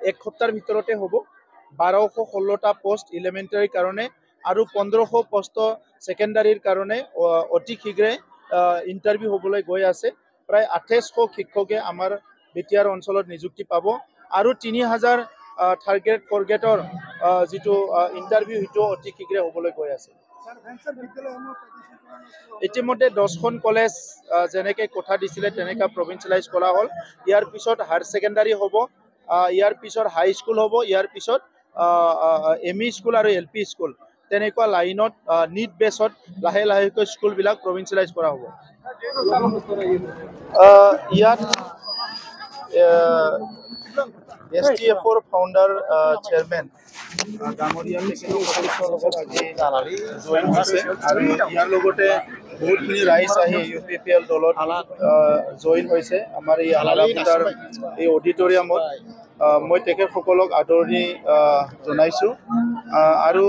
এক সপ্তাহৰ ভিতৰতে হ'ব 1216টা পোষ্ট এলিমেণ্টাৰীৰ কাৰণে আৰু 1500 পোষ্ট সেকেন্ডাৰীৰ কাৰণে অতি শীঘ্ৰে ইণ্টাৰভিউ হ'বলৈ গৈ আছে। প্ৰায় 2800 শিক্ষকে আমাৰ বিটিআৰ অঞ্চলত নিযুক্তি পাব আৰু 3000 থাৰ্ড গ্ৰেড ফ'ৰ্থ গ্ৰেডৰ যিটো ইণ্টাৰভিউ সেইটো অতি শীঘ্ৰে হ'বলৈ গৈ আছে। ইতিমধ্যে 10খন কলেজ যেনেকৈ কথা দিছিলে তেনেকৈ প্ৰভিঞ্চিয়েলাইজ কৰা হ'ল। ইয়াৰ পিছত হায়াৰ ছেকেণ্ডাৰী হ'ব, ইয়াৰ পিছত হাই স্কুল হ'ব, ইয়াৰ পিছত এমই স্কুল আৰু এলপি স্কুল তেনেকুৱা লাইনত নিট বেছত লাহে লাহেকৈ স্কুলবিলাক প্ৰভিঞ্চিয়েলাইজ কৰা হ'ব। ইয়াত STFৰ ফাউণ্ডাৰ চেয়াৰমেন ডাঙৰীয়া জইন হৈছে আৰু ইয়াৰ লগতে বহুতখিনি ৰাইজ আহি UPPL দলত জইন হৈছে আমাৰ এই আলালাপুটাৰ এই অডিটৰিয়ামত। মই তেখেতসকলক আদৰণি জনাইছোঁ আৰু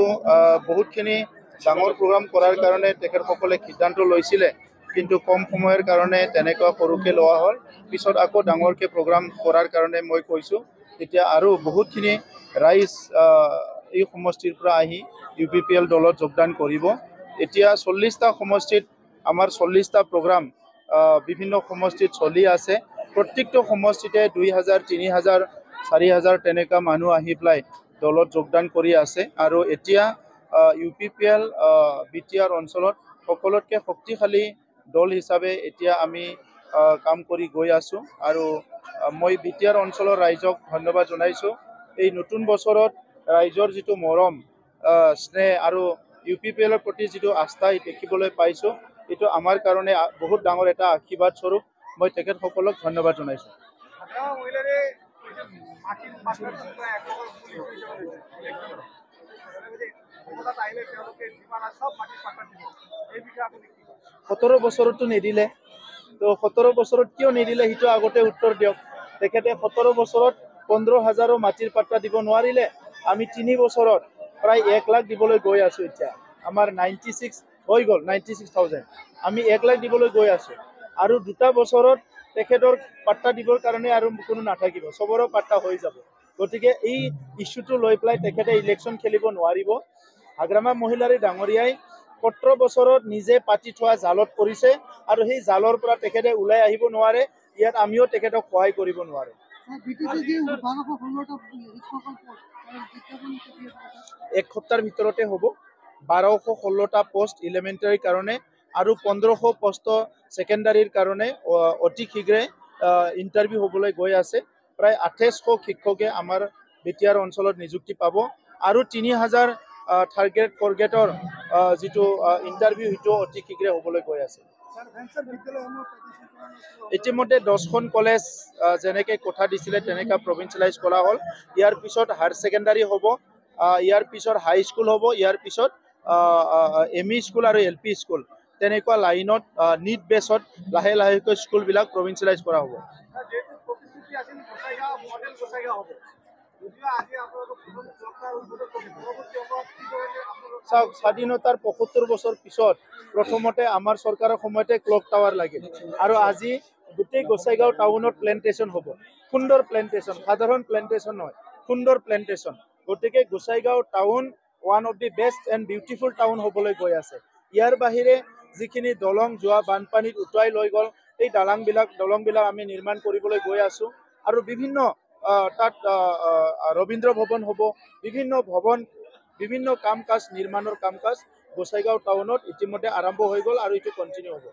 বহুতখিনি ডাঙৰ প্ৰগ্ৰাম কৰাৰ কাৰণে তেখেতসকলে সিদ্ধান্ত লৈছিলে, কিন্তু কম সময়ৰ কাৰণে তেনেকুৱা সৰুকৈ লোৱা হ'ল। পিছত আকৌ ডাঙৰকৈ প্ৰগ্ৰাম কৰাৰ কাৰণে মই কৈছোঁ তেতিয়া আৰু বহুতখিনি ৰাইজ এই সমষ্টিৰ পৰা আহি UPPL দলত যোগদান কৰিব। এতিয়া 40টা সমষ্টিত আমাৰ 40টা প্ৰগ্ৰাম বিভিন্ন সমষ্টিত চলি আছে। প্ৰত্যেকটো সমষ্টিতে 2000, 3000, 4000 তেনেকুৱা মানুহ আহি পেলাই দলত যোগদান কৰি আছে আৰু এতিয়া UPPL বিটিআৰ অঞ্চলত সকলোতকৈ শক্তিশালী দল হিচাপে এতিয়া আমি কাম কৰি গৈ আছোঁ আৰু মই বিটিআৰ অঞ্চলৰ ৰাইজক ধন্যবাদ জনাইছোঁ। এই নতুন বছৰত ৰাইজৰ যিটো মৰম স্নেহ আৰু UPPLৰ প্ৰতি যিটো আস্থা দেখিবলৈ পাইছোঁ, এইটো আমাৰ কাৰণে বহুত ডাঙৰ এটা আশীৰ্বাদ স্বৰূপ। মই তেখেতসকলক ধন্যবাদ জনাইছোঁ। সতৰ বছৰতো নিদিলে, তো 17 বছৰত কিয় নিদিলে সেইটো আগতে উত্তৰ দিয়ক। তেখেতে 17 বছৰত 15,000 মাটিৰ পাট্টা দিব নোৱাৰিলে। আমি 3 বছৰত প্ৰায় 1 লাখ দিবলৈ গৈ আছোঁ। এতিয়া আমাৰ 96 হৈ গ'ল, 96,000 আমি 1 লাখ দিবলৈ গৈ আছোঁ আৰু 2টা বছৰত তেখেতৰ পাট্টা দিবৰ কাৰণে আৰু কোনো নাথাকিব, চবৰো পাট্টা হৈ যাব। গতিকে এই ইছ্যুটো লৈ পেলাই তেখেতে ইলেকশ্যন খেলিব নোৱাৰিব। হাগ্ৰামা মহিলাৰী ডাঙৰীয়াই 17 বছৰত নিজে পাতি থোৱা জালত পৰিছে আৰু সেই জালৰ পৰা তেখেতে ওলাই আহিব নোৱাৰে। ইয়াত আমিও তেখেতক সহায় কৰিব নোৱাৰোঁ। এক সপ্তাহৰ ভিতৰতে হ'ব 1216টা পোষ্ট এলিমেণ্টাৰীৰ কাৰণে আৰু 1500 পোষ্ট সেকেন্ডাৰীৰ কাৰণে অতি শীঘ্ৰে ইণ্টাৰভিউ হ'বলৈ গৈ আছে। প্ৰায় 2800 শিক্ষকে আমাৰ বিটিআৰ অঞ্চলত নিযুক্তি পাব আৰু 3000 থাৰ্ড গ্ৰেড ফ'ৰ্থ গ্ৰেডৰ যিটো ইণ্টাৰভিউ সেইটো অতি শীঘ্ৰে হ'বলৈ গৈ আছে। ইতিমধ্যে 10খন কলেজ যেনেকৈ কথা দিছিলে তেনেকৈ প্ৰভিঞ্চিয়েলাইজ কৰা হ'ল। ইয়াৰ পিছত হায়াৰ ছেকেণ্ডাৰী হ'ব, ইয়াৰ পিছত হাই স্কুল হ'ব, ইয়াৰ পিছত এমই স্কুল আৰু এলপি স্কুল তেনেকুৱা লাইনত নিট বেছত লাহে লাহেকৈ স্কুলবিলাক প্ৰভিঞ্চিয়েলাইজ কৰা হ'ব। চাওক, স্বাধীনতাৰ 75 বছৰ পিছত প্ৰথমতে আমাৰ চৰকাৰৰ সময়তে ক্লক টাৱাৰ লাগিল আৰু আজি গোটেই গোসাইগাঁও টাউনত প্লেণ্টেশ্যন হ'ব। সুন্দৰ প্লেণ্টেশ্যন, সাধাৰণ প্লেণ্টেশ্যন নহয়, সুন্দৰ প্লেণ্টেশ্যন। গতিকে Gossaigaon town one of the best and beautiful town হ'বলৈ গৈ আছে। ইয়াৰ বাহিৰে যিখিনি দলং যোৱা বানপানীত উটুৱাই লৈ গ'ল, এই দলংবিলাক আমি নিৰ্মাণ কৰিবলৈ গৈ আছোঁ আৰু বিভিন্ন তাত ৰবীন্দ্ৰ ভৱন হ'ব, বিভিন্ন কাম কাজ নিৰ্মাণৰ কাম কাজ গোসাইগাঁও টাউনত ইতিমধ্যে আৰম্ভ হৈ গ'ল আৰু এইটো কণ্টিনিউ হ'ব।